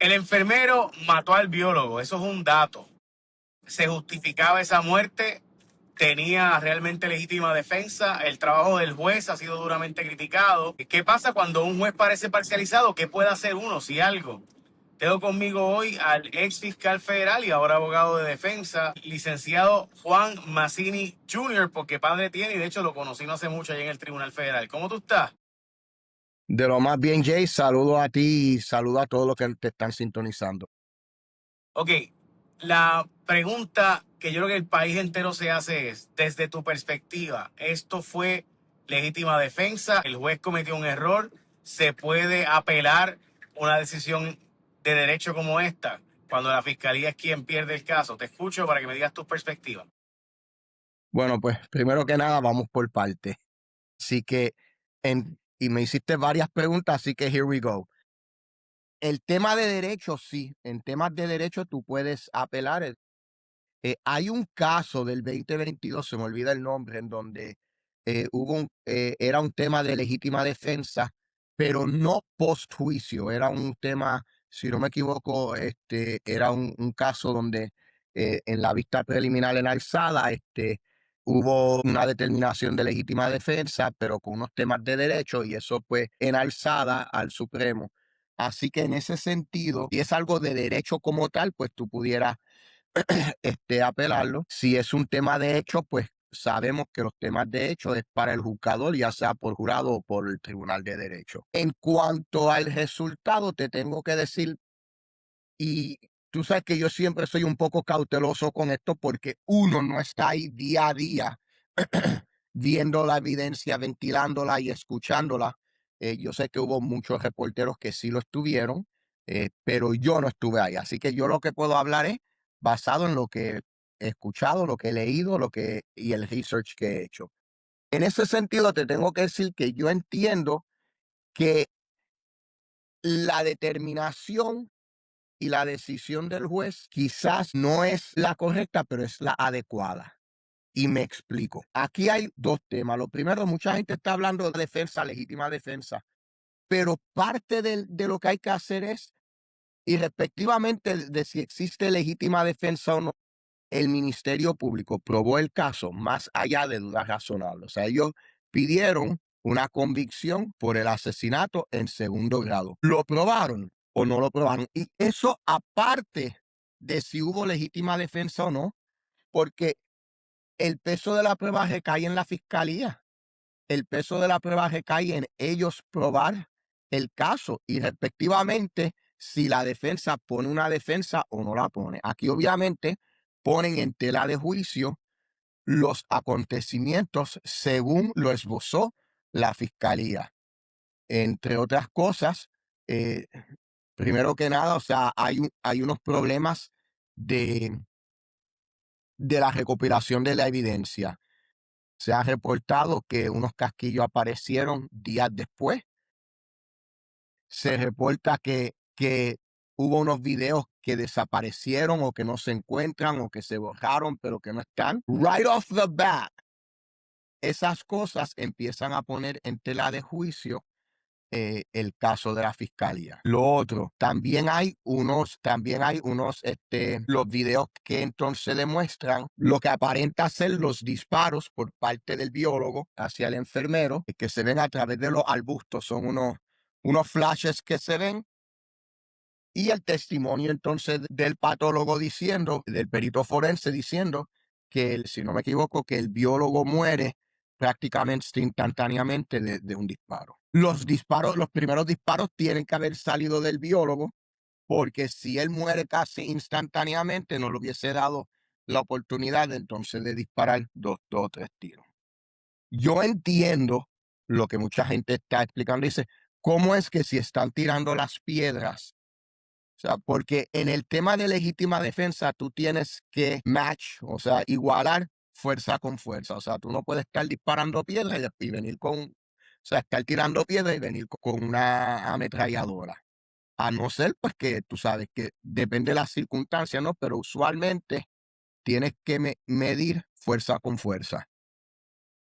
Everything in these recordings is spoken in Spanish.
El enfermero mató al biólogo, eso es un dato. Se justificaba esa muerte, tenía realmente legítima defensa. El trabajo del juez ha sido duramente criticado. ¿Qué pasa cuando un juez parece parcializado? ¿Qué puede hacer uno si algo? Tengo conmigo hoy al ex fiscal federal y ahora abogado de defensa, licenciado Juan Mazzini Jr., porque padre tiene y de hecho lo conocí no hace mucho allá en el Tribunal Federal. ¿Cómo tú estás? De lo más bien, Jay, saludo a ti y saludo a todos los que te están sintonizando. Ok, la pregunta que yo creo que el país entero se hace es, desde tu perspectiva, ¿esto fue legítima defensa? ¿El juez cometió un error? ¿Se puede apelar una decisión de derecho como esta cuando la fiscalía es quien pierde el caso? Te escucho para que me digas tu perspectiva. Bueno, pues primero que nada, vamos por parte. Así que, y me hiciste varias preguntas, así que here we go. El tema de derecho, sí, en temas de derecho tú puedes apelar. Hay un caso del 2022, se me olvida el nombre, en donde era un tema de legítima defensa, pero no post juicio, era un tema, si no me equivoco, era un caso donde en la vista preliminar en alzada, hubo una determinación de legítima defensa, pero con unos temas de derecho, y eso pues en alzada al Supremo. Así que en ese sentido, si es algo de derecho como tal, pues tú pudieras apelarlo. Si es un tema de hecho, pues sabemos que los temas de hecho es para el juzgador, ya sea por jurado o por el Tribunal de Derecho. En cuanto al resultado, te tengo que decir, y tú sabes que yo siempre soy un poco cauteloso con esto porque uno no está ahí día a día viendo la evidencia, ventilándola y escuchándola. Yo sé que hubo muchos reporteros que sí lo estuvieron, pero yo no estuve ahí. Así que yo lo que puedo hablar es basado en lo que he escuchado, lo que he leído, y el research que he hecho. En ese sentido, te tengo que decir que yo entiendo que la determinación y la decisión del juez quizás no es la correcta, pero es la adecuada. Y me explico. Aquí hay dos temas. Lo primero, mucha gente está hablando de defensa, legítima defensa, pero parte de lo que hay que hacer es, y respectivamente de si existe legítima defensa o no, el Ministerio Público probó el caso más allá de dudas razonables. O sea, ellos pidieron una convicción por el asesinato en segundo grado. ¿Lo probaron o no lo probaron? Y eso aparte de si hubo legítima defensa o no, porque el peso de la prueba recae en la fiscalía. El peso de la prueba recae en ellos probar el caso y respectivamente si la defensa pone una defensa o no la pone. Aquí obviamente ponen en tela de juicio los acontecimientos según lo esbozó la fiscalía. Entre otras cosas, eh, primero que nada, o sea, hay unos problemas de, de la recopilación de la evidencia. Se ha reportado que unos casquillos aparecieron días después. Se reporta que hubo unos videos que desaparecieron o que no se encuentran o que se borraron, pero que no están. Right off the bat, esas cosas empiezan a poner en tela de juicio el caso de la fiscalía. Lo otro, los videos que entonces demuestran lo que aparenta ser los disparos por parte del biólogo hacia el enfermero, que se ven a través de los arbustos, son unos flashes que se ven. Y el testimonio entonces del patólogo diciendo, del perito forense diciendo que, si no me equivoco, que el biólogo muere prácticamente instantáneamente de un disparo. Los primeros disparos tienen que haber salido del biólogo, porque si él muere casi instantáneamente, no le hubiese dado la oportunidad entonces de disparar dos o tres tiros. Yo entiendo lo que mucha gente está explicando. Dice, ¿cómo es que si están tirando las piedras? O sea, porque en el tema de legítima defensa tú tienes que match, o sea, igualar fuerza con fuerza. O sea, tú no puedes estar disparando piedra y venir o sea, estar tirando piedra y venir con una ametralladora. A no ser, pues, que tú sabes que depende de las circunstancias, ¿no? Pero usualmente tienes que medir fuerza con fuerza.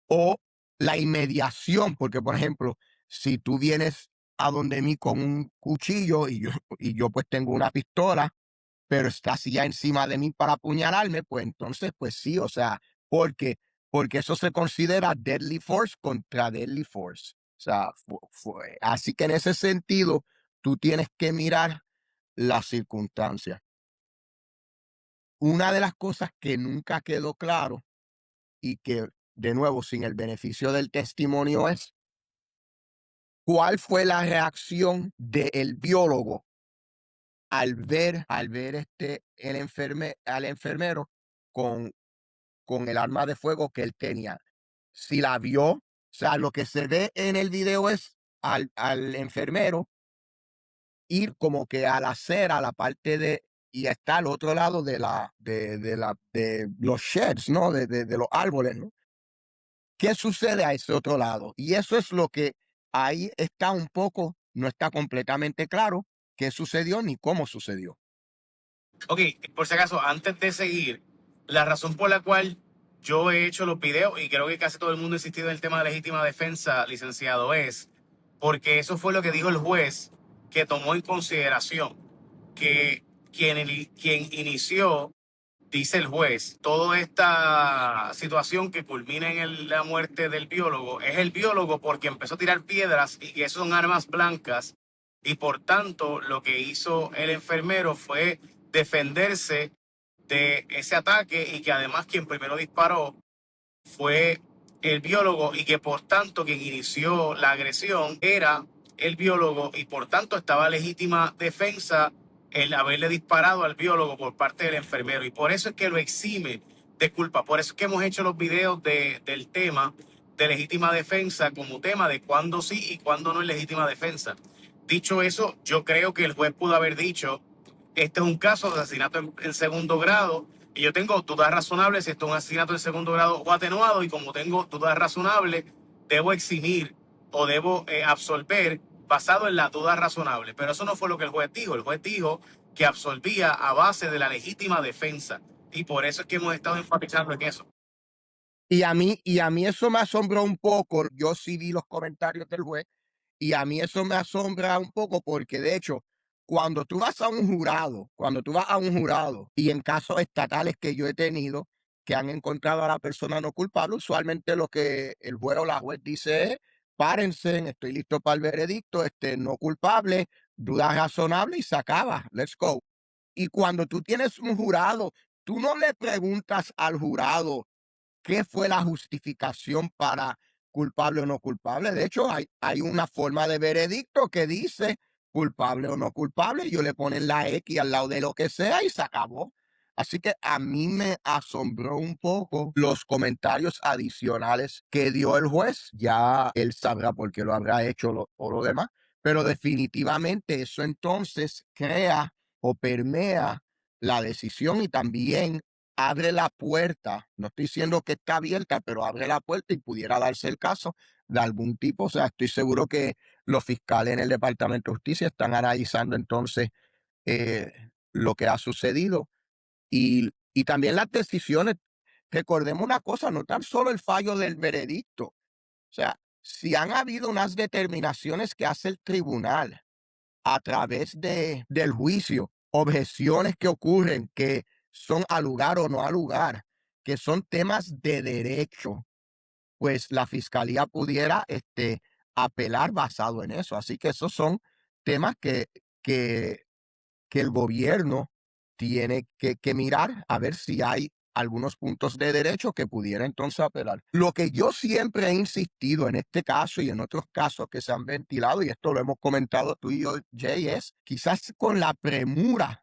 O la inmediación, porque, por ejemplo, si tú vienes a donde mí con un cuchillo y yo pues tengo una pistola, pero está así ya encima de mí para apuñalarme, pues entonces, pues sí, o sea, porque, porque eso se considera deadly force contra deadly force. O sea, así que en ese sentido, tú tienes que mirar las circunstancias. Una de las cosas que nunca quedó claro y que, de nuevo, sin el beneficio del testimonio es cuál fue la reacción del biólogo al ver al enfermero con, con el arma de fuego que él tenía. Si la vio, o sea, lo que se ve en el video es al enfermero ir como que a la acera, a la parte de, y está al otro lado de los sheds, ¿no? De los árboles, ¿no? ¿Qué sucede a ese otro lado? Y eso es lo que ahí está un poco, no está completamente claro qué sucedió ni cómo sucedió. Ok, por si acaso, antes de seguir, la razón por la cual yo he hecho los videos y creo que casi todo el mundo ha insistido en el tema de legítima defensa, licenciado, es porque eso fue lo que dijo el juez que tomó en consideración que quien inició, dice el juez, toda esta situación que culmina en la muerte del biólogo, es el biólogo porque empezó a tirar piedras y que son armas blancas y por tanto lo que hizo el enfermero fue defenderse de ese ataque y que además quien primero disparó fue el biólogo y que por tanto quien inició la agresión era el biólogo y por tanto estaba legítima defensa el haberle disparado al biólogo por parte del enfermero y por eso es que lo exime de culpa. Por eso es que hemos hecho los videos del tema de legítima defensa como tema de cuándo sí y cuándo no es legítima defensa. Dicho eso, yo creo que el juez pudo haber dicho, este es un caso de asesinato en segundo grado y yo tengo dudas razonables si esto es un asesinato en segundo grado o atenuado y como tengo dudas razonables, debo eximir o debo absolver basado en las dudas razonables. Pero eso no fue lo que el juez dijo. El juez dijo que absolvía a base de la legítima defensa y por eso es que hemos estado enfatizando en eso. Y a mí eso me asombró un poco. Yo sí vi los comentarios del juez y a mí eso me asombra un poco porque de hecho, cuando tú vas a un jurado y en casos estatales que yo he tenido que han encontrado a la persona no culpable, usualmente lo que el juez o la juez dice es, párense, estoy listo para el veredicto, no culpable, duda razonable y se acaba, let's go. Y cuando tú tienes un jurado, tú no le preguntas al jurado qué fue la justificación para culpable o no culpable. De hecho, hay una forma de veredicto que dice culpable o no culpable. Ellos le ponen la X al lado de lo que sea y se acabó. Así que a mí me asombró un poco los comentarios adicionales que dio el juez. Ya él sabrá por qué lo habrá hecho o lo demás. Pero definitivamente eso entonces crea o permea la decisión y también abre la puerta, no estoy diciendo que está abierta, pero abre la puerta y pudiera darse el caso de algún tipo. O sea, estoy seguro que los fiscales en el Departamento de Justicia están analizando entonces lo que ha sucedido y también las decisiones. Recordemos una cosa, no tan solo el fallo del veredicto, o sea, si han habido unas determinaciones que hace el tribunal a través del juicio, objeciones que ocurren que son al lugar o no al lugar, que son temas de derecho, pues la fiscalía pudiera apelar basado en eso. Así que esos son temas que, que el gobierno tiene que mirar a ver si hay algunos puntos de derecho que pudiera entonces apelar. Lo que yo siempre he insistido en este caso y en otros casos que se han ventilado, y esto lo hemos comentado tú y yo, Jay, es quizás con la premura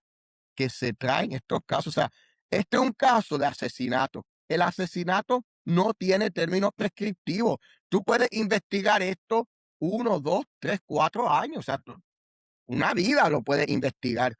que se traen estos casos. O sea, este es un caso de asesinato. El asesinato no tiene términos prescriptivos. Tú puedes investigar esto 1, 2, 3, 4 años. O sea, una vida lo puedes investigar.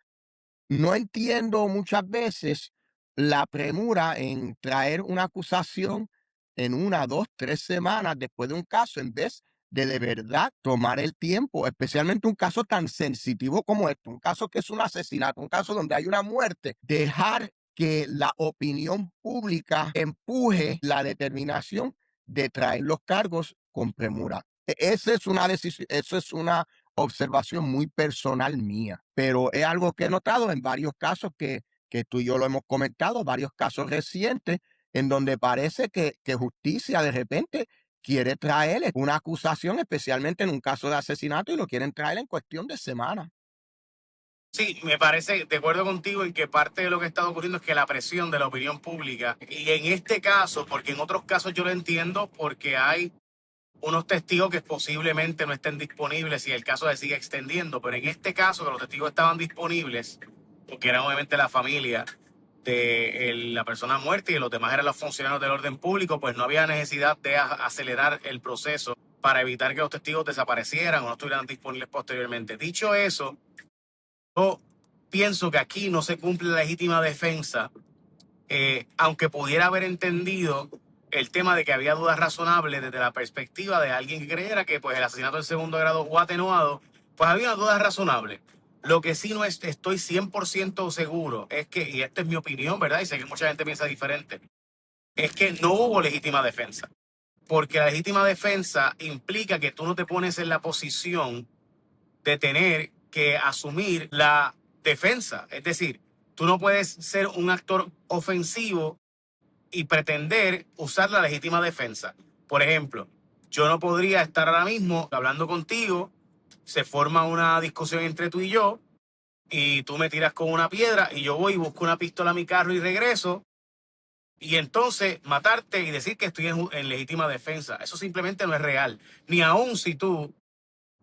No entiendo muchas veces la premura en traer una acusación en 1, 2, 3 semanas después de un caso, en vez de verdad tomar el tiempo, especialmente un caso tan sensitivo como este, un caso que es un asesinato, un caso donde hay una muerte, dejar que la opinión pública empuje la determinación de traer los cargos con premura. Esa es una decisión, eso es una observación muy personal mía, pero es algo que he notado en varios casos que tú y yo lo hemos comentado, varios casos recientes, en donde parece que justicia de repente quiere traer una acusación, especialmente en un caso de asesinato, y lo quieren traer en cuestión de semanas. Sí, me parece, de acuerdo contigo, en que parte de lo que está ocurriendo es que la presión de la opinión pública, y en este caso, porque en otros casos yo lo entiendo, porque hay unos testigos que posiblemente no estén disponibles y el caso se sigue extendiendo, pero en este caso que los testigos estaban disponibles, porque eran obviamente la familia de la persona muerta y los demás eran los funcionarios del orden público, pues no había necesidad de acelerar el proceso para evitar que los testigos desaparecieran o no estuvieran disponibles posteriormente. Dicho eso, yo pienso que aquí no se cumple la legítima defensa, aunque pudiera haber entendido el tema de que había dudas razonables desde la perspectiva de alguien que creyera que pues, el asesinato en segundo grado o atenuado, pues había una duda razonable. Lo que sí no estoy 100% seguro es que, y esta es mi opinión, ¿verdad? Y sé que mucha gente piensa diferente, es que no hubo legítima defensa. Porque la legítima defensa implica que tú no te pones en la posición de tener que asumir la defensa. Es decir, tú no puedes ser un actor ofensivo y pretender usar la legítima defensa. Por ejemplo, yo no podría estar ahora mismo hablando contigo, se forma una discusión entre tú y yo, y tú me tiras con una piedra y yo voy y busco una pistola a mi carro y regreso, y entonces matarte y decir que estoy en legítima defensa. Eso simplemente no es real. Ni aun si tú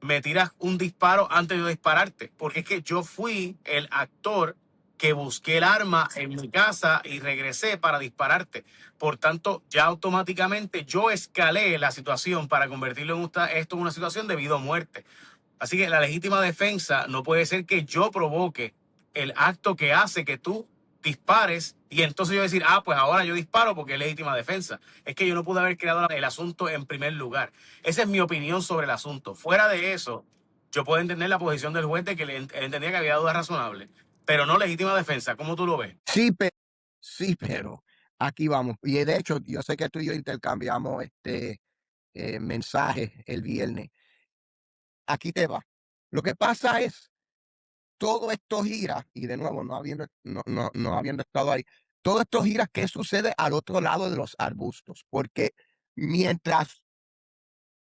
me tiras un disparo antes de dispararte, porque es que yo fui el actor que busqué el arma en mi casa y regresé para dispararte. Por tanto, ya automáticamente yo escalé la situación para convertirlo en esto en una situación de vida o muerte. Así que la legítima defensa no puede ser que yo provoque el acto que hace que tú dispares y entonces yo decir, ah, pues ahora yo disparo porque es legítima defensa. Es que yo no pude haber creado el asunto en primer lugar. Esa es mi opinión sobre el asunto. Fuera de eso, yo puedo entender la posición del juez de que él entendía que había dudas razonables, pero no legítima defensa. ¿Cómo tú lo ves? Sí, sí, pero aquí vamos. Y de hecho, yo sé que tú y yo intercambiamos mensajes el viernes. Aquí te va. Lo que pasa es, todo esto gira, y de nuevo, no habiendo estado ahí, todo esto gira, ¿qué sucede al otro lado de los arbustos? Porque mientras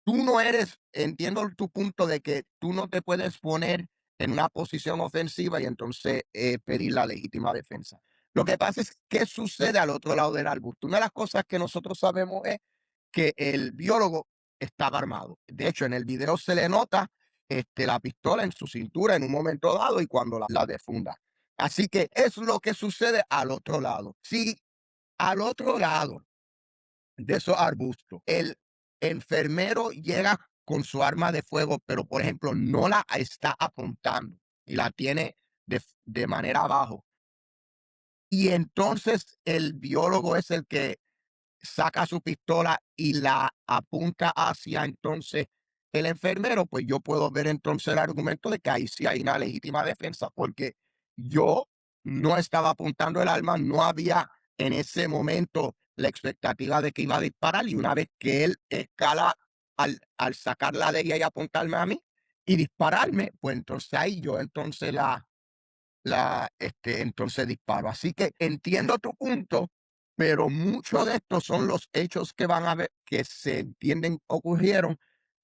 tú no eres, entiendo tu punto de que tú no te puedes poner en una posición ofensiva y entonces pedir la legítima defensa. Lo que pasa es, ¿qué sucede al otro lado del arbusto? Una de las cosas que nosotros sabemos es que el biólogo estaba armado. De hecho, en el video se le nota la pistola en su cintura en un momento dado y cuando la defunda. Así que es lo que sucede al otro lado. Si al otro lado de esos arbustos, el enfermero llega con su arma de fuego, pero por ejemplo no la está apuntando y la tiene de manera abajo. Y entonces el biólogo es el que saca su pistola y la apunta hacia entonces el enfermero, pues yo puedo ver entonces el argumento de que ahí sí hay una legítima defensa, porque yo no estaba apuntando el arma, no había en ese momento la expectativa de que iba a disparar, y una vez que él escala al sacarla de ella y apuntarme a mí y dispararme, pues entonces ahí yo entonces entonces disparo. Así que entiendo tu punto, pero muchos de estos son los hechos que van a ver, que se entienden ocurrieron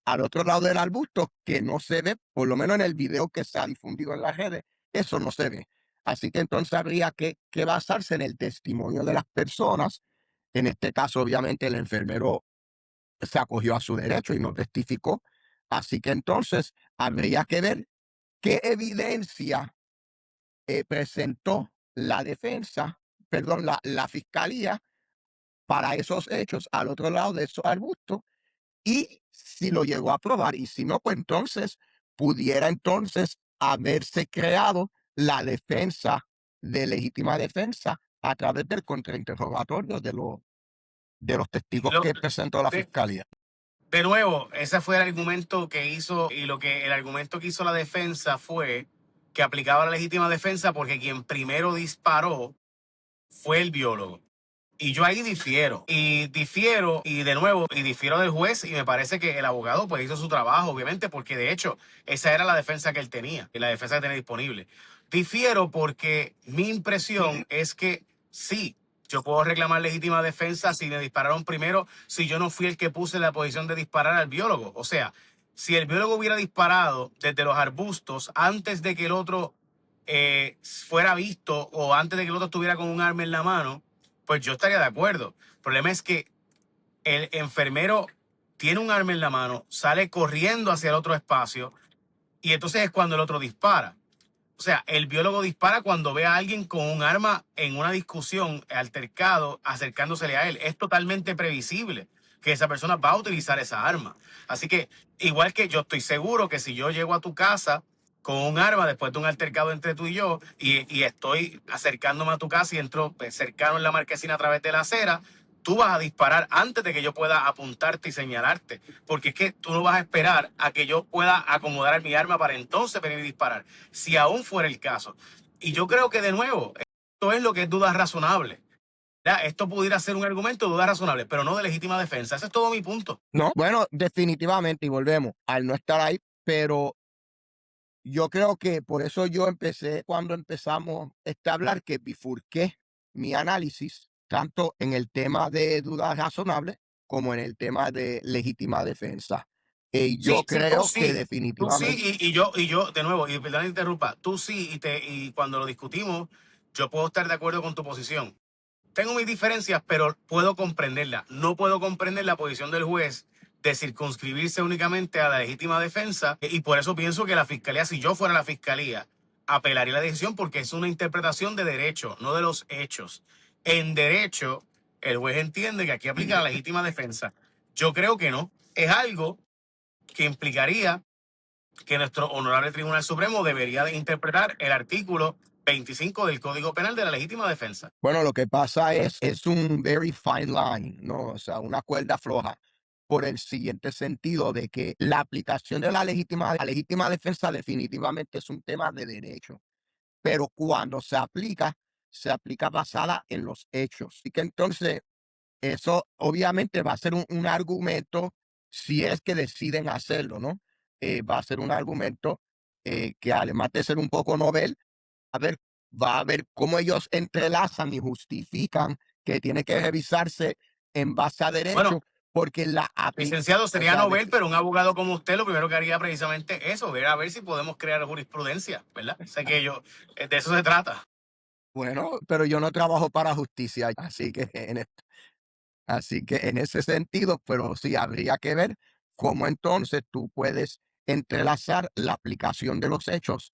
al otro lado del arbusto, que no se ve, por lo menos en el video que se ha difundido en las redes, eso no se ve. Así que entonces habría que basarse en el testimonio de las personas. En este caso, obviamente, el enfermero se acogió a su derecho y no testificó. Así que entonces habría que ver qué evidencia presentó la defensa, perdón, la fiscalía para esos hechos al otro lado de esos arbustos, y si lo llegó a probar, y si no, pues entonces pudiera entonces haberse creado la defensa de legítima defensa a través del contrainterrogatorio de los testigos Lo- que presentó la de, fiscalía. de nuevo, ese fue el argumento que hizo, y lo que el argumento que hizo la defensa fue que aplicaba la legítima defensa porque quien primero disparó fue el biólogo. Y yo ahí difiero. Y de nuevo, y difiero del juez, y me parece que el abogado pues hizo su trabajo, obviamente, porque de hecho, esa era la defensa que él tenía, y la defensa que tenía disponible. Difiero porque mi impresión es que sí, yo puedo reclamar legítima defensa si me dispararon primero, si yo no fui el que puse la posición de disparar al biólogo. O sea, si el biólogo hubiera disparado desde los arbustos antes de que el otro fuera visto o antes de que el otro estuviera con un arma en la mano, pues yo estaría de acuerdo. El problema es que el enfermero tiene un arma en la mano, sale corriendo hacia el otro espacio y entonces es cuando el otro dispara. O sea, el biólogo dispara cuando ve a alguien con un arma en una discusión, altercado, acercándosele a él. Es totalmente previsible que esa persona va a utilizar esa arma. Así que, igual que yo estoy seguro que si yo llego a tu casa con un arma después de un altercado entre tú y yo y estoy acercándome a tu casa y entro pues, cercano en la marquesina a través de la acera, tú vas a disparar antes de que yo pueda apuntarte y señalarte. Porque es que tú no vas a esperar a que yo pueda acomodar mi arma para entonces venir y disparar si aún fuera el caso. Y yo creo que de nuevo, esto es lo que es duda razonable. Ya, esto pudiera ser un argumento de duda razonable, pero no de legítima defensa. Ese es todo mi punto. No, bueno, definitivamente, y volvemos al no estar ahí, pero yo creo que por eso yo empecé, cuando empezamos a hablar, que bifurqué mi análisis, tanto en el tema de dudas razonables como en el tema de legítima defensa. Yo Sí, sí, tú creo que sí. Tú definitivamente, sí, de nuevo, y perdón que interrumpa, tú sí, y cuando lo discutimos, yo puedo estar de acuerdo con tu posición. Tengo mis diferencias, pero puedo comprenderla. No puedo comprender la posición del juez de circunscribirse únicamente a la legítima defensa y por eso pienso que la fiscalía, si yo fuera la fiscalía, apelaría la decisión porque es una interpretación de derecho, no de los hechos. En derecho, el juez entiende que aquí aplica la legítima defensa. Yo creo que no. Es algo que implicaría que nuestro honorable Tribunal Supremo debería de interpretar el artículo 25 del Código Penal de la legítima defensa. bueno, lo que pasa es un very fine line, ¿no? O sea, una cuerda floja por el siguiente sentido de que la aplicación de la legítima defensa definitivamente es un tema de derecho, pero cuando se aplica basada en los hechos. Y que entonces eso obviamente va a ser un argumento si es que deciden hacerlo, ¿no? Va a ser un argumento que además de ser un poco novel, a ver, va a ver cómo ellos entrelazan y justifican que tiene que revisarse en base a Bueno, derecho, porque licenciado, o sería sea, novel, pero un abogado como usted lo primero que haría precisamente eso, ver a ver si podemos crear jurisprudencia, ¿verdad? Sé que yo, de eso se trata. bueno, pero yo no trabajo para justicia, así que en ese sentido, pero sí habría que ver cómo entonces tú puedes entrelazar la aplicación de los hechos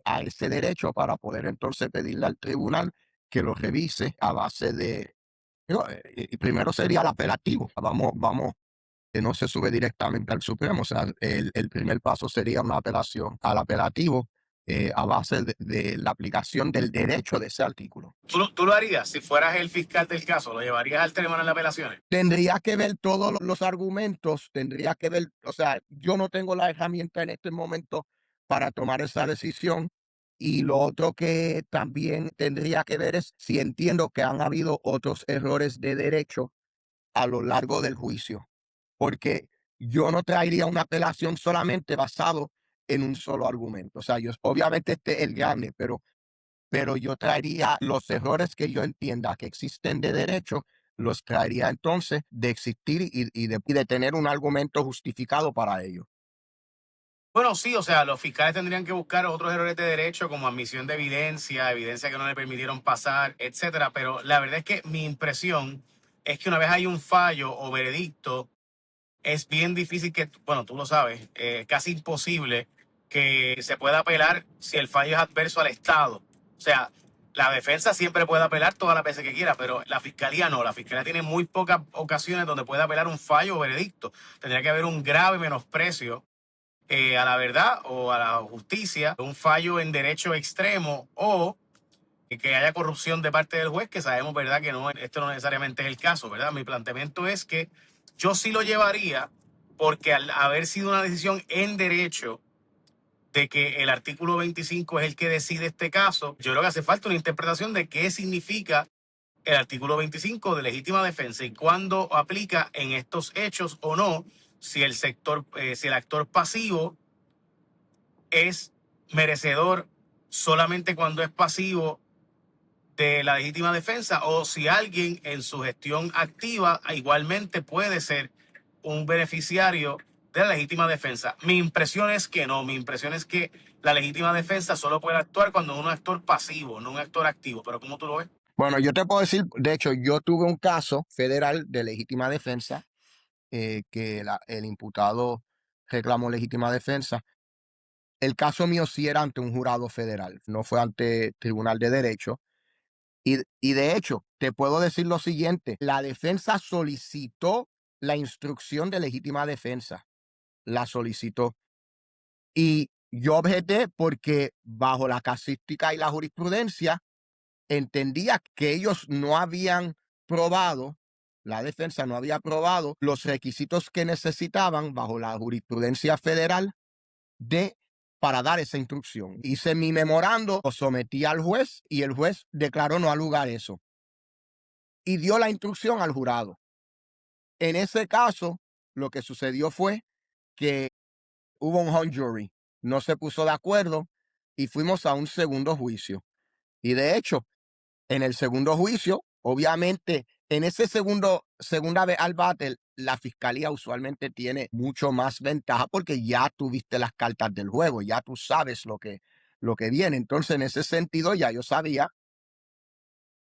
a ese derecho para poder entonces pedirle al tribunal que lo revise a base de, y primero sería el apelativo. Vamos, que no se sube directamente al Supremo. O sea, el primer paso sería una apelación al apelativo a base de la aplicación del derecho de ese artículo. ¿Tú lo harías si fueras el fiscal del caso? ¿Lo llevarías al tribunal de apelaciones? Tendría que ver todos los argumentos, tendría que ver, o sea, yo no tengo la herramienta en este momento para tomar esa decisión. Y lo otro que también tendría que ver es si entiendo que han habido otros errores de derecho a lo largo del juicio, porque yo no traería una apelación solamente basado en un solo argumento. O sea, yo obviamente este es el grande, pero yo traería los errores que yo entienda que existen de derecho, los traería entonces de existir y de tener un argumento justificado para ello. Bueno, sí, o sea, los fiscales tendrían que buscar otros errores de derecho como admisión de evidencia, evidencia que no le permitieron pasar, etcétera. Pero la verdad es que mi impresión es que una vez hay un fallo o veredicto, es bien difícil que, bueno, tú lo sabes, casi imposible que se pueda apelar si el fallo es adverso al Estado. O sea, la defensa siempre puede apelar todas las veces que quiera, pero la fiscalía no. La fiscalía tiene muy pocas ocasiones donde puede apelar un fallo o veredicto. Tendría que haber un grave menosprecio a la verdad o a la justicia, un fallo en derecho extremo o que haya corrupción de parte del juez, que sabemos, ¿verdad?, que no, esto no necesariamente es el caso, ¿verdad? Mi planteamiento es que yo sí lo llevaría porque al haber sido una decisión en derecho de que el artículo 25 es el que decide este caso, yo creo que hace falta una interpretación de qué significa el artículo 25 de legítima defensa y cuándo aplica en estos hechos o no, si si el actor pasivo es merecedor solamente cuando es pasivo de la legítima defensa o si alguien en su gestión activa igualmente puede ser un beneficiario de la legítima defensa. Mi impresión es que no, mi impresión es que la legítima defensa solo puede actuar cuando es un actor pasivo, no un actor activo. Pero ¿cómo tú lo ves? Bueno, yo te puedo decir, de hecho, yo tuve un caso federal de legítima defensa, que el imputado reclamó legítima defensa. El caso mío sí era ante un jurado federal, no fue ante Tribunal de Derecho. Y de hecho, te puedo decir lo siguiente, la defensa solicitó la instrucción de legítima defensa, la solicitó. Y yo objeté porque bajo la casística y la jurisprudencia entendía que ellos no habían probado, la defensa no había probado los requisitos que necesitaban bajo la jurisprudencia federal de para dar esa instrucción. Hice mi memorando, lo sometí al juez y el juez declaró no al lugar eso y dio la instrucción al jurado. En ese caso, lo que sucedió fue que hubo un hung jury, no se puso de acuerdo y fuimos a un segundo juicio. Y de hecho, en el segundo juicio, obviamente, en ese segunda vez al bate, la fiscalía usualmente tiene mucho más ventaja porque ya tuviste las cartas del juego, ya tú sabes lo que viene. Entonces, en ese sentido, ya yo sabía,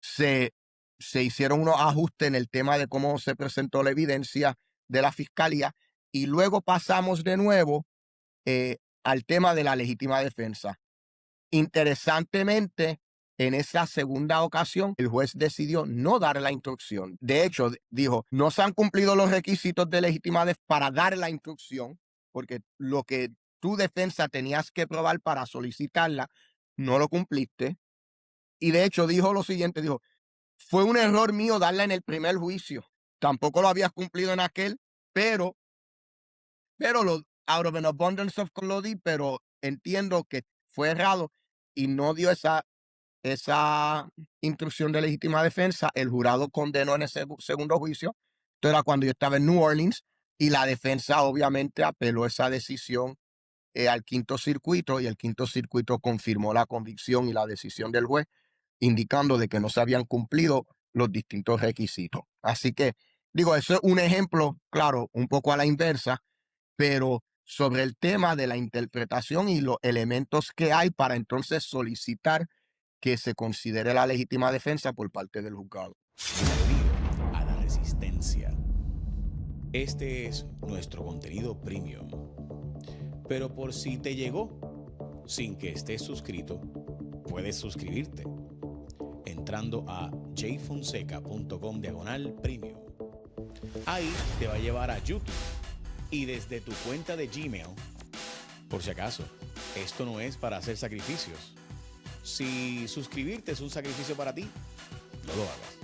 se, se hicieron unos ajustes en el tema de cómo se presentó la evidencia de la fiscalía y luego pasamos de nuevo al tema de la legítima defensa. Interesantemente, en esa segunda ocasión, el juez decidió no dar la instrucción. De hecho, dijo, no se han cumplido los requisitos de legítima defensa para dar la instrucción, porque lo que tu defensa tenías que probar para solicitarla, no lo cumpliste. Y de hecho dijo lo siguiente, dijo, fue un error mío darla en el primer juicio. Tampoco lo habías cumplido en aquel, pero out of an abundance of lo di, pero entiendo que fue errado y no dio esa instrucción de legítima defensa. El jurado condenó en ese segundo juicio. Esto era cuando yo estaba en New Orleans y la defensa obviamente apeló esa decisión al quinto circuito y el quinto circuito confirmó la convicción y la decisión del juez, indicando de que no se habían cumplido los distintos requisitos. Así que, digo, eso es un ejemplo, claro, un poco a la inversa, pero sobre el tema de la interpretación y los elementos que hay para entonces solicitar que se considere la legítima defensa por parte del juzgado. Bienvenido a La Resistencia. Este es nuestro contenido premium. Pero por si te llegó sin que estés suscrito, puedes suscribirte entrando a jfonseca.com/premium. Ahí te va a llevar a YouTube y desde tu cuenta de Gmail, por si acaso, esto no es para hacer sacrificios. Si suscribirte es un sacrificio para ti, no lo hagas.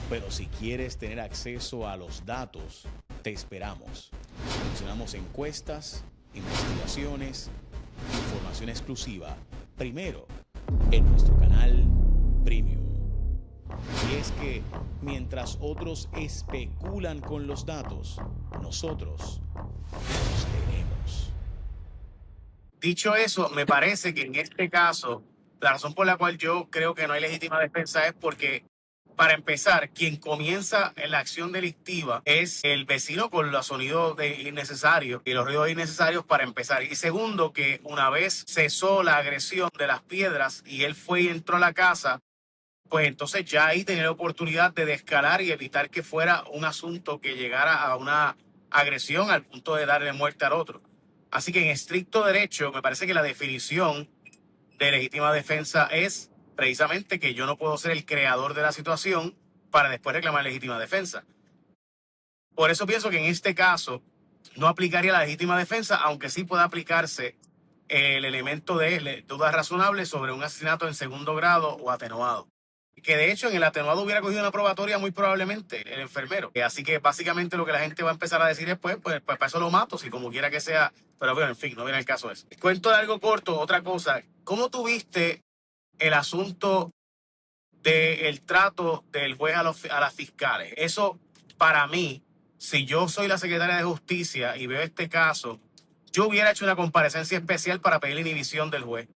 Pero si quieres tener acceso a los datos, te esperamos. Mencionamos encuestas, investigaciones, información exclusiva, primero en nuestro canal Premium. Y es que mientras otros especulan con los datos, nosotros los tenemos. Dicho eso, me parece que en este caso, la razón por la cual yo creo que no hay legítima defensa es porque, para empezar, quien comienza en la acción delictiva es el vecino con los sonidos innecesarios y los ruidos innecesarios para empezar. Y segundo, que una vez cesó la agresión de las piedras y él fue y entró a la casa, pues entonces ya ahí tenía la oportunidad de descalar y evitar que fuera un asunto que llegara a una agresión al punto de darle muerte al otro. Así que en estricto derecho, me parece que la definición de legítima defensa es precisamente que yo no puedo ser el creador de la situación para después reclamar legítima defensa. Por eso pienso que en este caso no aplicaría la legítima defensa, aunque sí pueda aplicarse el elemento de duda razonable sobre un asesinato en segundo grado o atenuado. Que de hecho en el atenuado hubiera cogido una probatoria muy probablemente el enfermero. Así que básicamente lo que la gente va a empezar a decir después, pues para eso lo mato, si como quiera que sea. Pero bueno, en fin, no viene el caso de eso. Cuento de algo corto, otra cosa. ¿Cómo tuviste el asunto del trato del juez a las fiscales. Eso, para mí, si yo soy la secretaria de Justicia y veo este caso, yo hubiera hecho una comparecencia especial para pedir la inhibición del juez.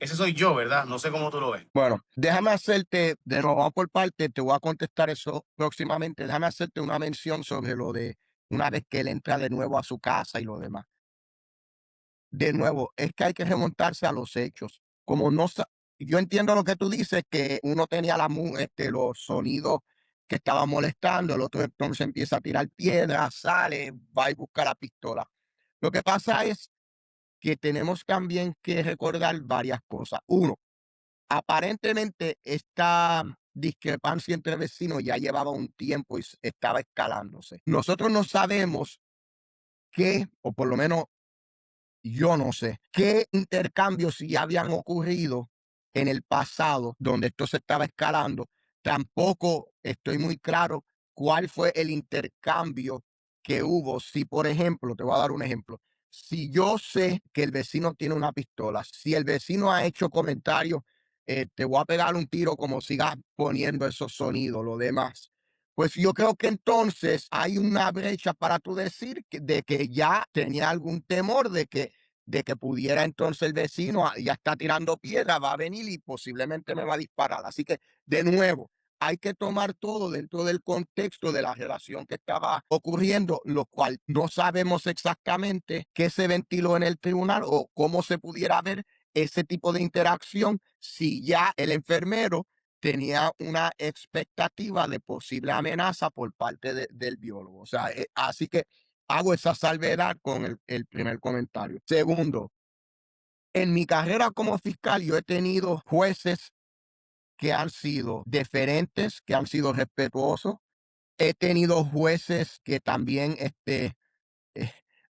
Ese soy yo, ¿verdad? No sé cómo tú lo ves. Bueno, déjame hacerte, de nuevo, vamos por parte, te voy a contestar eso próximamente. Déjame hacerte una mención sobre lo de una vez que él entra de nuevo a su casa y lo demás. De nuevo, es que hay que remontarse a los hechos. Como no, yo entiendo lo que tú dices, que uno tenía los sonidos que estaban molestando, el otro entonces empieza a tirar piedras, sale, va y busca la pistola. Lo que pasa es que tenemos también que recordar varias cosas. Uno, aparentemente esta discrepancia entre vecinos ya llevaba un tiempo y estaba escalándose. Nosotros no sabemos qué, o por lo menos yo no sé qué intercambios ya habían ocurrido en el pasado donde esto se estaba escalando. Tampoco estoy muy claro cuál fue el intercambio que hubo. Si, por ejemplo, te voy a dar un ejemplo. Si yo sé que el vecino tiene una pistola, si el vecino ha hecho comentarios, te voy a pegar un tiro como sigas poniendo esos sonidos, lo demás. Pues yo creo que entonces hay una brecha para tú decir de que ya tenía algún temor de que pudiera entonces el vecino, ya está tirando piedra, va a venir y posiblemente me va a disparar. Así que, de nuevo, hay que tomar todo dentro del contexto de la relación que estaba ocurriendo, lo cual no sabemos exactamente qué se ventiló en el tribunal o cómo se pudiera ver ese tipo de interacción si ya el enfermero tenía una expectativa de posible amenaza por parte del biólogo. O sea, así que hago esa salvedad con el primer comentario. Segundo, en mi carrera como fiscal yo he tenido jueces que han sido deferentes, que han sido respetuosos. He tenido jueces que también eh,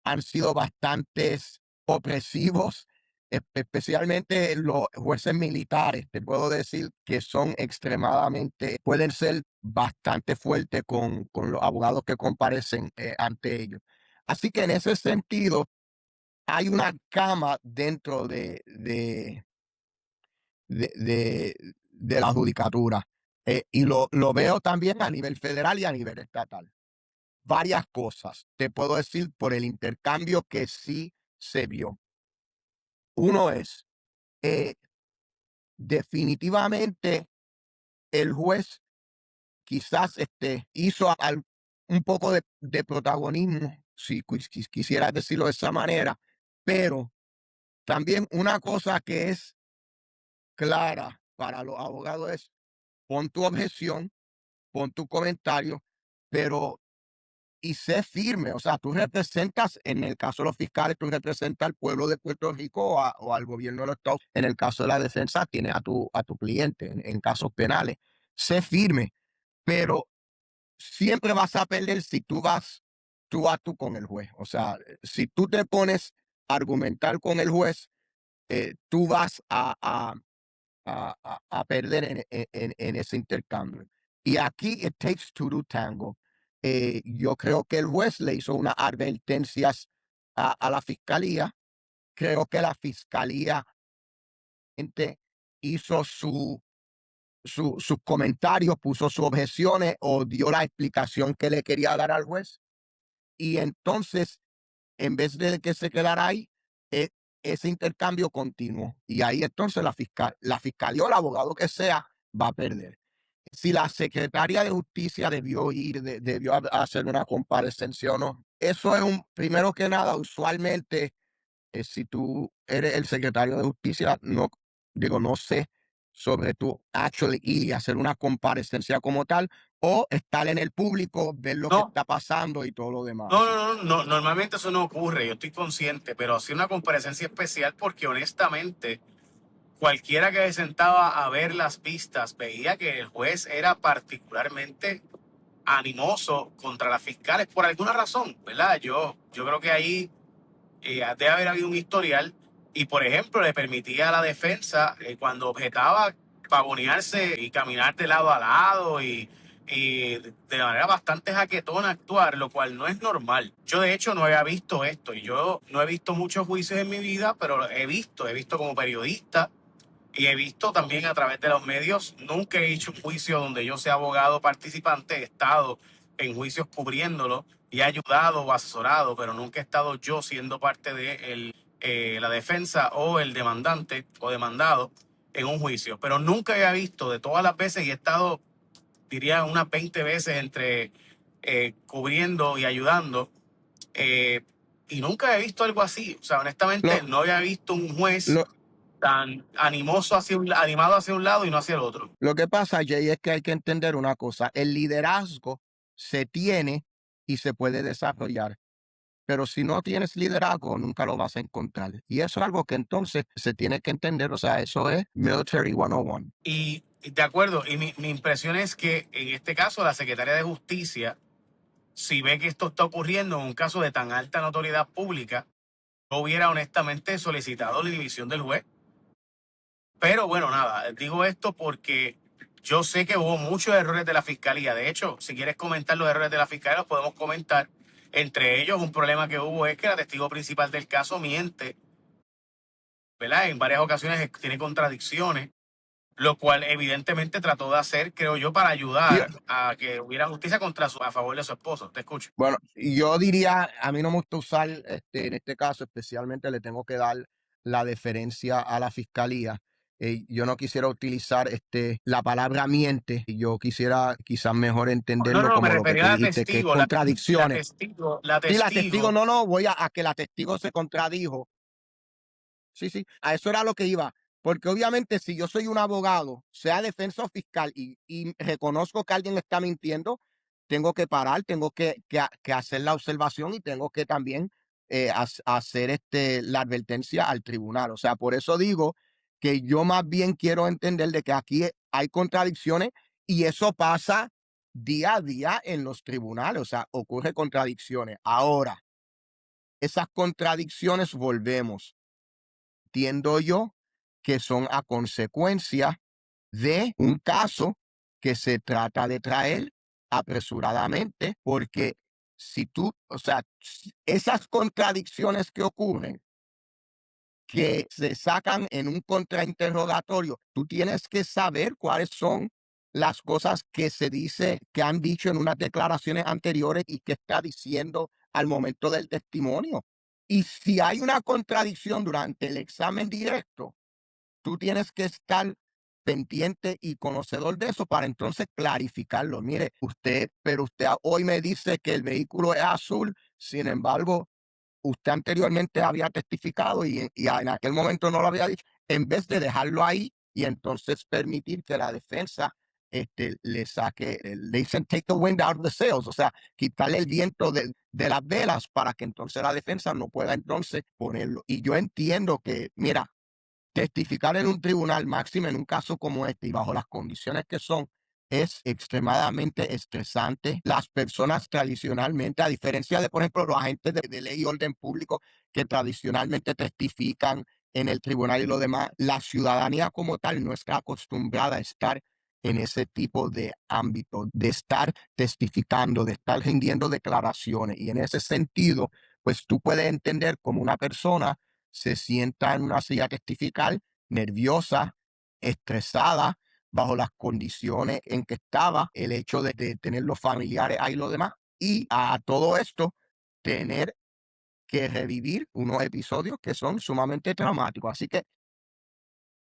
han sido bastantes opresivos, especialmente los jueces militares. Te puedo decir que son extremadamente, pueden ser bastante fuertes con los abogados que comparecen ante ellos. Así que en ese sentido, hay una cama dentro de la judicatura. Y lo veo también a nivel federal y a nivel estatal. Varias cosas, te puedo decir por el intercambio que sí se vio. Uno es, eh, definitivamente el juez quizás hizo un poco de protagonismo, si quisieras decirlo de esa manera, pero también una cosa que es clara para los abogados es pon tu objeción, pon tu comentario, pero y sé firme. O sea, tú representas, en el caso de los fiscales, tú representas al pueblo de Puerto Rico o al gobierno de los Estados. En el caso de la defensa, tienes a tu cliente en casos penales. Sé firme, pero siempre vas a perder si tú vas tú a tú con el juez. O sea, si tú te pones a argumentar con el juez, tú vas a perder en ese intercambio. Y aquí it takes two to tango. Yo creo que el juez le hizo unas advertencias a la fiscalía. Creo que la fiscalía hizo sus comentarios, puso sus objeciones o dio la explicación que le quería dar al juez. Y entonces, en vez de que se quedara ahí, eh, ese intercambio continuo. Y ahí entonces la fiscalía o el abogado que sea va a perder. Si la secretaria de justicia debió ir, debió hacer una comparecencia o no. Eso es primero que nada, usualmente, si tú eres el secretario de justicia, no sé sobre tú actually ir y hacer una comparecencia como tal o estar en el público, ver lo que No, está pasando y todo lo demás. no, normalmente eso no ocurre, yo estoy consciente, pero hacía una comparecencia especial porque honestamente cualquiera que se sentaba a ver las pistas veía que el juez era particularmente animoso contra las fiscales por alguna razón, ¿verdad? Yo creo que ahí debe haber habido un historial y, por ejemplo, le permitía a la defensa, cuando objetaba, pavonearse y caminar de lado a lado y de manera bastante jaquetona actuar, lo cual no es normal. Yo, de hecho, no había visto esto y yo no he visto muchos juicios en mi vida, pero he visto como periodista Y he visto también a través de los medios, nunca he hecho un juicio donde yo sea abogado participante, he estado en juicios cubriéndolo y he ayudado o asesorado, pero nunca he estado yo siendo parte de la defensa o el demandante o demandado en un juicio. Pero nunca había visto, de todas las veces, y he estado, diría, unas 20 veces entre cubriendo y ayudando, eh, y nunca he visto algo así. O sea, honestamente, Lo, no había visto un juez lo, tan animoso animado hacia un lado y no hacia el otro. lo que pasa, Jay, es que hay que entender una cosa. El liderazgo se tiene y se puede desarrollar. Pero si no tienes liderazgo, nunca lo vas a encontrar. Y eso es algo que entonces se tiene que entender. O sea, eso es Military 101. Y de acuerdo, y mi impresión es que en este caso la Secretaría de Justicia, si ve que esto está ocurriendo en un caso de tan alta notoriedad pública, no hubiera honestamente solicitado la dimisión del juez. Pero bueno, nada, digo esto porque yo sé que hubo muchos errores de la fiscalía. De hecho, si quieres comentar los errores de la fiscalía, los podemos comentar. Entre ellos, un problema que hubo es que la testigo principal del caso miente, ¿verdad? En varias ocasiones tiene contradicciones, lo cual evidentemente trató de hacer, creo yo, para Y, ayudar a que hubiera justicia a favor de su esposo. Te escucho. bueno, yo diría, a mí no me gusta usar, en este caso especialmente le tengo que dar la deferencia a la fiscalía. Yo no quisiera utilizar la palabra miente, yo quisiera quizás mejor No, entenderlo no, me como lo que refería tú a la dijiste, que es testigo, contradicciones. la Sí, la testigo, testigo. no, voy a que la testigo se contradijo. Sí, sí, a eso era lo que iba. Porque obviamente si yo soy un abogado, sea defensa o fiscal, y reconozco que alguien está mintiendo, tengo que parar, tengo que hacer la observación y tengo que también hacer la advertencia al tribunal. O sea, por eso digo que yo más bien quiero entender de que aquí hay contradicciones y eso pasa día a día en los tribunales. O sea, ocurre contradicciones. Ahora, esas contradicciones volvemos, entiendo yo, que son a consecuencia de un caso que se trata de traer apresuradamente, porque si tú, o sea, esas contradicciones que ocurren, que se sacan en un contrainterrogatorio, tú tienes que saber cuáles son las cosas que se dice, que han dicho en unas declaraciones anteriores y que está diciendo al momento del testimonio. Y si hay una contradicción durante el examen directo, tú tienes que estar pendiente y conocedor de eso para entonces clarificarlo. Mire, pero usted hoy me dice que el vehículo es azul, sin embargo, usted anteriormente había testificado y en aquel momento no lo había dicho. En vez de dejarlo ahí y entonces permitir que la defensa le saque, le dicen take the wind out of the sails, o sea, quitarle el viento de las velas para que entonces la defensa no pueda entonces ponerlo. Y yo entiendo que, mira, testificar en un tribunal máximo en un caso como este y bajo las condiciones que son es extremadamente estresante. Las personas tradicionalmente, a diferencia de, por ejemplo, los agentes de ley y orden público que tradicionalmente testifican en el tribunal y lo demás, la ciudadanía como tal no está acostumbrada a estar en ese tipo de ámbito, de estar testificando, de estar rindiendo declaraciones. Y en ese sentido, pues tú puedes entender como una persona se sienta en una silla a testificar, nerviosa, estresada, bajo las condiciones en que estaba, el hecho de tener los familiares ahí y lo demás, y a todo esto tener que revivir unos episodios que son sumamente traumáticos. Así que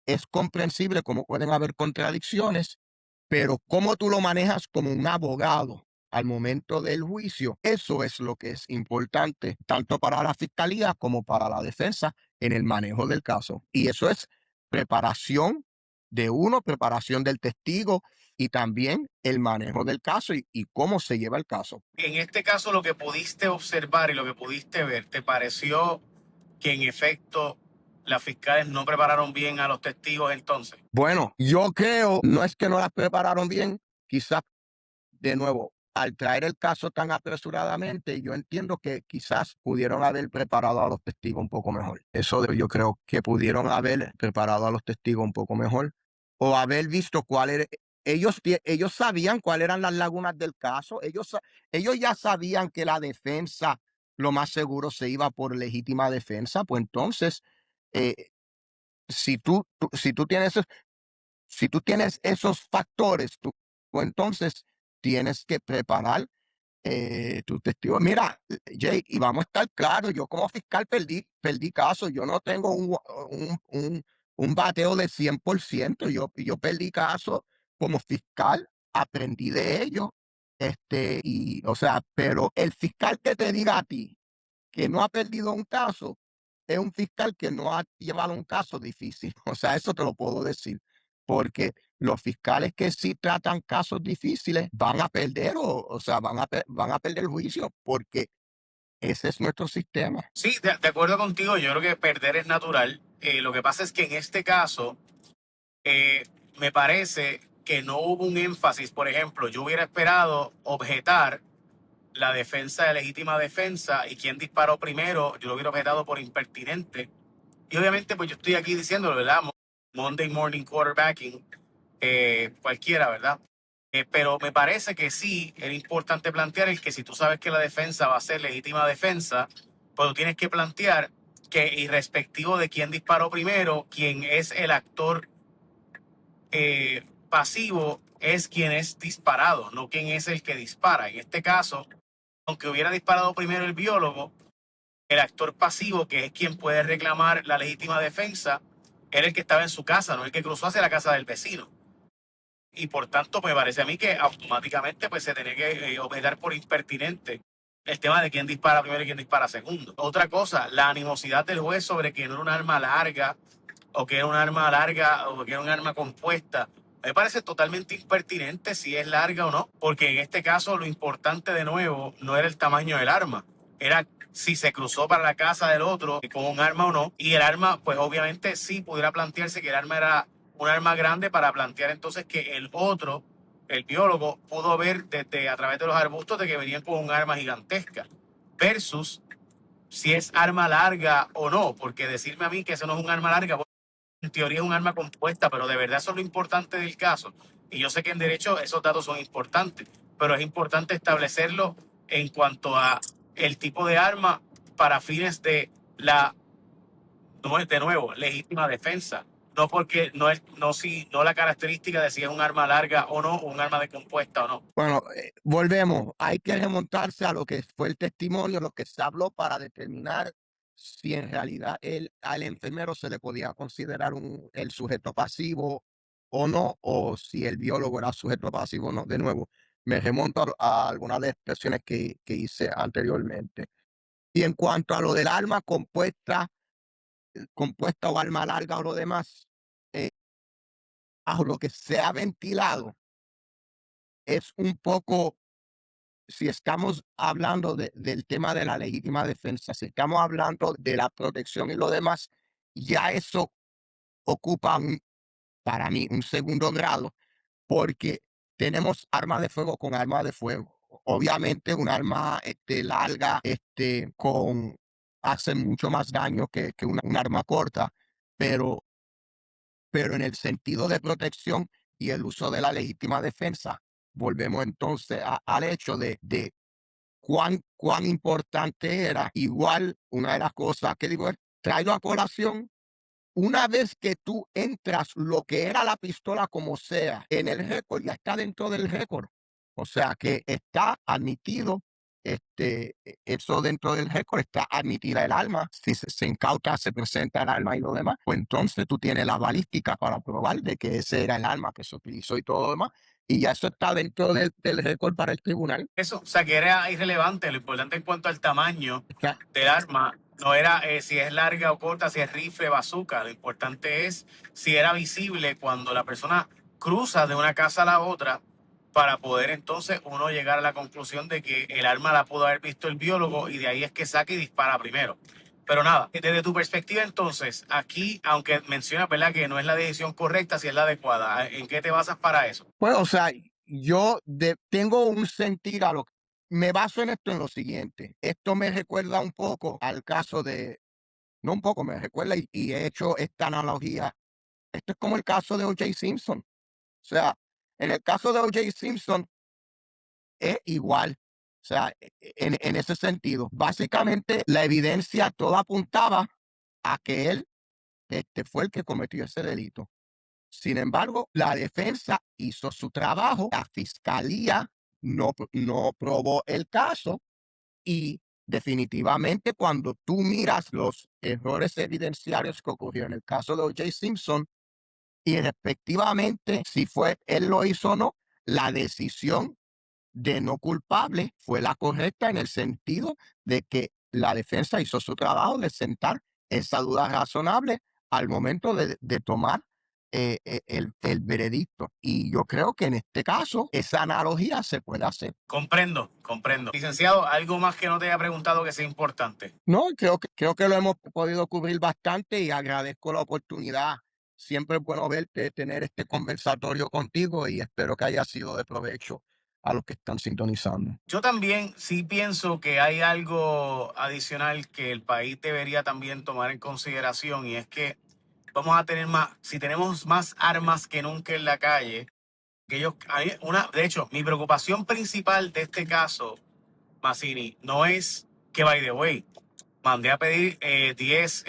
es comprensible cómo pueden haber contradicciones, pero cómo tú lo manejas como un abogado al momento del juicio, eso es lo que es importante, tanto para la fiscalía como para la defensa en el manejo del caso. Y eso es preparación de uno, preparación del testigo y también el manejo del caso y cómo se lleva el caso. En este caso, lo que pudiste observar y lo que pudiste ver, ¿te pareció que en efecto las fiscales no prepararon bien a los testigos entonces? Bueno, yo creo, no es que no las prepararon bien, quizás de nuevo, al traer el caso tan apresuradamente, yo entiendo que quizás pudieron haber preparado a los testigos un poco mejor. Yo creo que pudieron haber preparado a los testigos un poco mejor o haber visto cuál era. Ellos sabían cuáles eran las lagunas del caso. Ellos ya sabían que la defensa, lo más seguro, se iba por legítima defensa. Pues entonces, eh, si tú tienes, si tú tienes esos factores, tú entonces tienes que preparar tus testigos. Mira, Jay, y vamos a estar claros, yo como fiscal perdí casos, yo no tengo un bateo de 100%, yo perdí casos como fiscal, aprendí de ello, y, o sea, pero el fiscal que te diga a ti que no ha perdido un caso, es un fiscal que no ha llevado un caso difícil. O sea, eso te lo puedo decir, porque los fiscales que sí tratan casos difíciles van a perder, o sea, van a perder el juicio, porque ese es nuestro sistema. Sí, de acuerdo contigo, yo creo que perder es natural. Lo que pasa es que en este caso, eh, me parece que no hubo un énfasis. Por ejemplo, yo hubiera esperado objetar la defensa de legítima defensa y quien disparó primero, yo lo hubiera objetado por impertinente. Y obviamente, pues yo estoy aquí diciéndolo, ¿verdad? Monday morning quarterbacking, cualquiera, ¿verdad? Pero me parece que sí, era importante plantear el que si tú sabes que la defensa va a ser legítima defensa, pues tú tienes que plantear que irrespectivo de quién disparó primero, quien es el actor pasivo es quien es disparado, no quien es el que dispara. En este caso, aunque hubiera disparado primero el biólogo, el actor pasivo, que es quien puede reclamar la legítima defensa, era el que estaba en su casa, no el que cruzó hacia la casa del vecino. Y por tanto, me parece a mí que automáticamente pues, se tenía que objetar por impertinente el tema de quién dispara primero y quién dispara segundo. Otra cosa, la animosidad del juez sobre que no era un arma larga o que era un arma larga o que era un arma compuesta. Me parece totalmente impertinente si es larga o no, porque en este caso lo importante de nuevo no era el tamaño del arma, era si se cruzó para la casa del otro con un arma o no. Y el arma, pues obviamente sí pudiera plantearse que el arma era un arma grande para plantear entonces que el otro, el biólogo, pudo ver desde a través de los arbustos de que venían con un arma gigantesca. Versus si es arma larga o no, porque decirme a mí que eso no es un arma larga, en teoría es un arma compuesta, pero de verdad eso es lo importante del caso. Y yo sé que en derecho esos datos son importantes, pero es importante establecerlo en cuanto a el tipo de arma para fines de la, no es de nuevo, legítima defensa. No porque no es, no si, no la característica de si es un arma larga o no, o un arma de compuesta o no. Bueno, volvemos. Hay que remontarse a lo que fue el testimonio, lo que se habló para determinar si en realidad al enfermero se le podía considerar el sujeto pasivo o no, o si el biólogo era sujeto pasivo o no. De nuevo, me remonto a algunas de las expresiones que hice anteriormente. Y en cuanto a lo del arma compuesta o arma larga o lo demás, a lo que se ha ventilado es un poco, si estamos hablando del tema de la legítima defensa, si estamos hablando de la protección y lo demás, ya eso ocupa para mí un segundo grado, porque tenemos armas de fuego con armas de fuego. Obviamente un arma larga hace mucho más daño que un arma corta, pero en el sentido de protección y el uso de la legítima defensa, volvemos entonces al hecho de cuán importante era. Igual, una de las cosas que digo es, traigo a colación, una vez que tú entras lo que era la pistola como sea en el récord, ya está dentro del récord. O sea que está admitido, eso dentro del récord está admitida el arma. Si se incauta, se presenta el arma y lo demás, pues entonces tú tienes la balística para probar de que ese era el arma que se utilizó y todo lo demás. Y ya eso está dentro del récord para el tribunal. Eso, o sea, que era irrelevante. Lo importante en cuanto al tamaño Está- del arma no era si es larga o corta, si es rifle, bazooka. Lo importante es si era visible cuando la persona cruza de una casa a la otra para poder entonces uno llegar a la conclusión de que el arma la pudo haber visto el biólogo y de ahí es que saca y dispara primero. Pero nada, desde tu perspectiva entonces, aquí, aunque mencionas, ¿verdad?, que no es la decisión correcta, si es la adecuada, ¿en qué te basas para eso? Pues, o sea, yo tengo un sentir a lo que me baso en esto en lo siguiente. Esto me recuerda un poco al caso no un poco, me recuerda y he hecho esta analogía. Esto es como el caso de O.J. Simpson. O sea, en el caso de O.J. Simpson es igual. O sea, en ese sentido, básicamente la evidencia toda apuntaba a que él fue el que cometió ese delito. Sin embargo, la defensa hizo su trabajo, la fiscalía no probó el caso y definitivamente cuando tú miras los errores evidenciarios que ocurrieron en el caso de O.J. Simpson y respectivamente si fue él lo hizo o no, la decisión de no culpable fue la correcta en el sentido de que la defensa hizo su trabajo de sentar esa duda razonable al momento de tomar el veredicto. Y yo creo que en este caso esa analogía se puede hacer. Comprendo, comprendo. Licenciado, algo más que no te haya preguntado que sea importante. No, creo que lo hemos podido cubrir bastante y agradezco la oportunidad. Siempre es bueno verte, tener este conversatorio contigo y espero que haya sido de provecho a los que están sintonizando. Yo también sí pienso que hay algo adicional que el país debería también tomar en consideración y es que vamos a tener más, si tenemos más armas que nunca en la calle, que ellos, de hecho, mi preocupación principal de este caso, Massini, no es que, by the way, mandé a pedir 10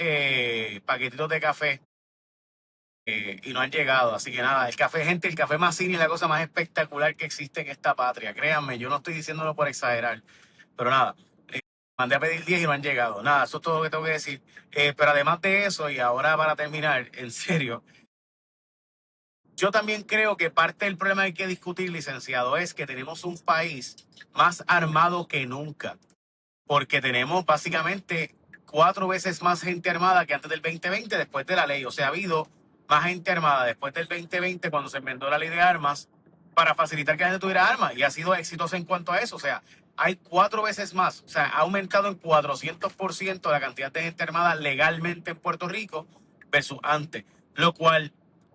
paquetitos de café y no han llegado. Así que nada, el café, gente, el café Massini es la cosa más espectacular que existe en esta patria. Créanme, yo no estoy diciéndolo por exagerar. Pero nada, mandé a pedir 10 y no han llegado. Nada, eso es todo lo que tengo que decir. Pero además de eso, y ahora para terminar, en serio, yo también creo que parte del problema que hay que discutir, licenciado, es que tenemos un país más armado que nunca. Porque tenemos básicamente 4 veces más gente armada que antes del 2020, después de la ley. O sea, ha habido más gente armada después del 2020, cuando se inventó la ley de armas, para facilitar que la gente tuviera armas. Y ha sido exitosa en cuanto a eso. O sea, hay 4 veces más. O sea, ha aumentado en 400% la cantidad de gente armada legalmente en Puerto Rico versus antes. Lo cual,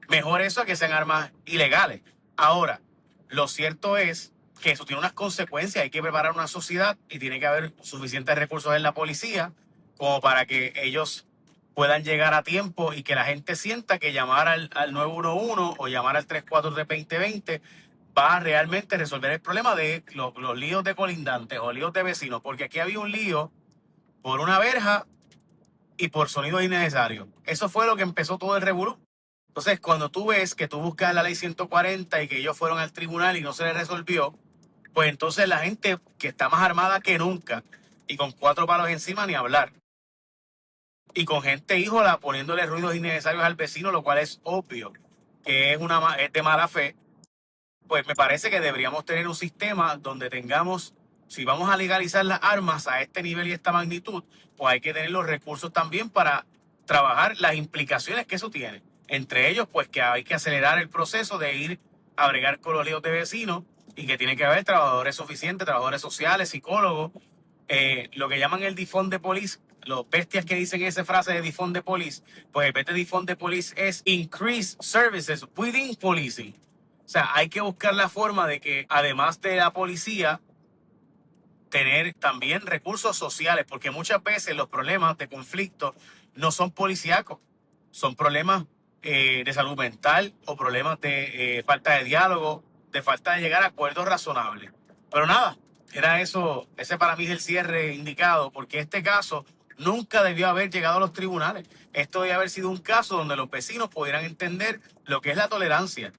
mejor eso a que sean armas ilegales. Ahora, lo cierto es que eso tiene unas consecuencias. Hay que preparar una sociedad y tiene que haber suficientes recursos en la policía como para que ellos puedan llegar a tiempo y que la gente sienta que llamar al 911 o llamar al 343-2020 va a realmente resolver el problema de los líos de colindantes o líos de vecinos, porque aquí había un lío por una verja y por sonidos innecesarios. Eso fue lo que empezó todo el revolú. Entonces, cuando tú ves que tú buscas la ley 140 y que ellos fueron al tribunal y no se les resolvió, pues entonces la gente que está más armada que nunca y con 4 palos encima ni hablar. Y con gente híjola poniéndole ruidos innecesarios al vecino, lo cual es obvio que es de mala fe. Pues me parece que deberíamos tener un sistema donde tengamos, si vamos a legalizar las armas a este nivel y esta magnitud, pues hay que tener los recursos también para trabajar las implicaciones que eso tiene. Entre ellos, pues que hay que acelerar el proceso de ir a bregar con los líos de vecinos y que tiene que haber trabajadores suficientes, trabajadores sociales, psicólogos, lo que llaman el defund the police, los bestias que dicen esa frase de defund the police, pues el vez de defund the police es increase services within policing. O sea, hay que buscar la forma de que, además de la policía, tener también recursos sociales, porque muchas veces los problemas de conflicto no son policíacos, son problemas de salud mental o problemas de falta de diálogo, de falta de llegar a acuerdos razonables. Pero nada, era eso, ese para mí es el cierre indicado, porque este caso nunca debió haber llegado a los tribunales. Esto debe haber sido un caso donde los vecinos pudieran entender lo que es la tolerancia.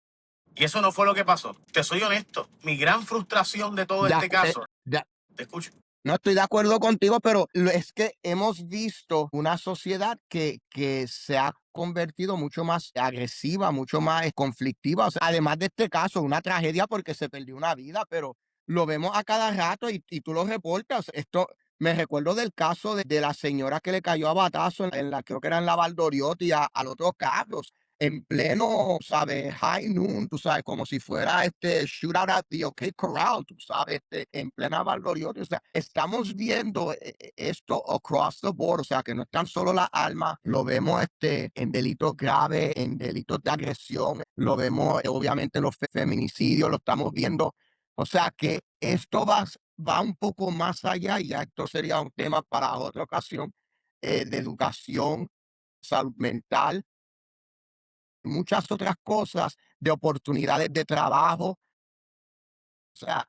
Y eso no fue lo que pasó. Te soy honesto, mi gran frustración de todo este caso, te escucho. No estoy de acuerdo contigo, pero es que hemos visto una sociedad que se ha convertido mucho más agresiva, mucho más conflictiva. O sea, además de este caso, una tragedia porque se perdió una vida, pero lo vemos a cada rato y tú lo reportas. Esto me recuerdo del caso de la señora que le cayó a batazo creo que era en la Valdoriotti al otro carro en pleno, ¿sabes? High noon, tú sabes, como si fuera shootout at the OK Corral, tú sabes, en plena Valdoriotti. O sea, estamos viendo esto across the board, o sea, que no es tan solo las armas, lo vemos en delitos graves, en delitos de agresión, lo vemos obviamente en los feminicidios, lo estamos viendo. O sea, que esto va un poco más allá y ya esto sería un tema para otra ocasión de educación, salud mental, muchas otras cosas, de oportunidades de trabajo. O sea,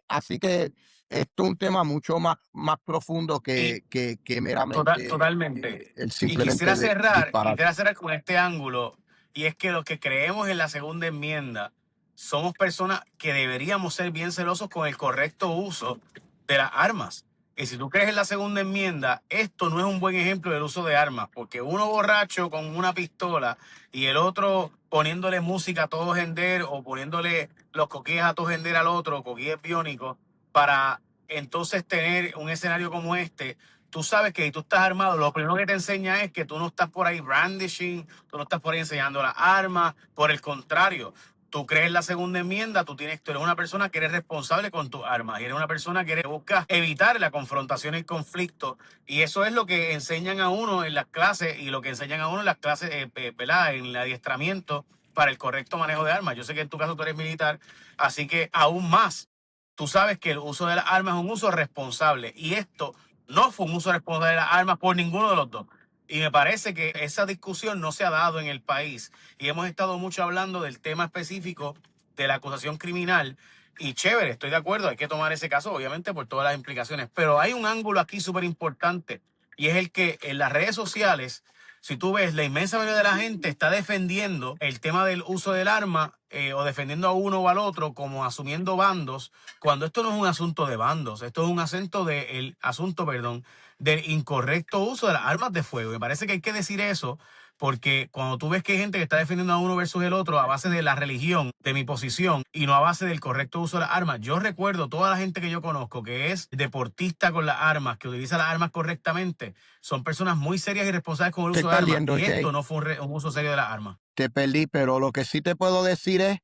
así que esto es un tema mucho más profundo Y que meramente totalmente. el Y quisiera simplemente cerrar, disparar. quisiera cerrar con este ángulo, y es que los que creemos en la segunda enmienda somos personas que deberíamos ser bien celosos con el correcto uso de las armas. Y si tú crees en la segunda enmienda, esto no es un buen ejemplo del uso de armas, porque uno borracho con una pistola y el otro poniéndole música a todo gender o poniéndole los coquillas a todo gender al otro, coquillas biónicos, para entonces tener un escenario como este. Tú sabes que si tú estás armado, lo primero que te enseña es que tú no estás por ahí brandishing, tú no estás por ahí enseñando las armas. Por el contrario, tú crees la segunda enmienda, tú eres una persona que eres responsable con tus armas y eres una persona que busca evitar la confrontación y el conflicto. Y eso es lo que enseñan a uno en las clases y lo que enseñan a uno en las clases, ¿verdad? En el adiestramiento para el correcto manejo de armas. Yo sé que en tu caso tú eres militar, así que aún más. Tú sabes que el uso de las armas es un uso responsable y esto no fue un uso responsable de las armas por ninguno de los dos. Y me parece que esa discusión no se ha dado en el país y hemos estado mucho hablando del tema específico de la acusación criminal y chévere, estoy de acuerdo, hay que tomar ese caso obviamente por todas las implicaciones, pero hay un ángulo aquí súper importante y es el que en las redes sociales, si tú ves, la inmensa mayoría de la gente está defendiendo el tema del uso del arma o defendiendo a uno o al otro como asumiendo bandos, cuando esto no es un asunto de bandos, esto es un asunto, perdón, del incorrecto uso de las armas de fuego. Me parece que hay que decir eso porque cuando tú ves que hay gente que está defendiendo a uno versus el otro a base de la religión, de mi posición, y no a base del correcto uso de las armas, yo recuerdo toda la gente que yo conozco que es deportista con las armas, que utiliza las armas correctamente, son personas muy serias y responsables con el Estoy uso de armas, perdiendo, y esto Jay. no fue un uso serio de las armas. Te perdí, pero lo que sí te puedo decir es,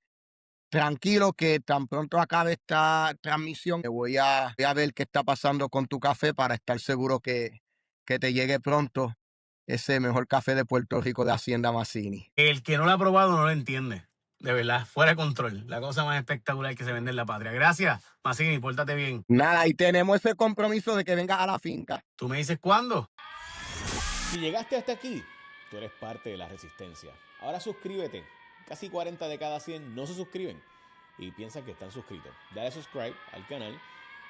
tranquilo, que tan pronto acabe esta transmisión, voy a ver qué está pasando con tu café para estar seguro que te llegue pronto ese mejor café de Puerto Rico de Hacienda Mazzini. El que no lo ha probado no lo entiende. De verdad, fuera de control. La cosa más espectacular que se vende en la patria. Gracias, Massini, pórtate bien. Nada, y tenemos ese compromiso de que vengas a la finca. ¿Tú me dices cuándo? Si llegaste hasta aquí, tú eres parte de la resistencia. Ahora suscríbete. Casi 40 de cada 100 no se suscriben y piensan que están suscritos. Dale subscribe al canal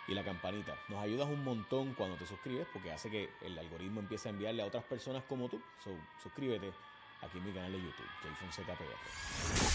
y la campanita. Nos ayudas un montón cuando te suscribes porque hace que el algoritmo empiece a enviarle a otras personas como tú. Suscríbete aquí en mi canal de YouTube, Jay Fonseca PR.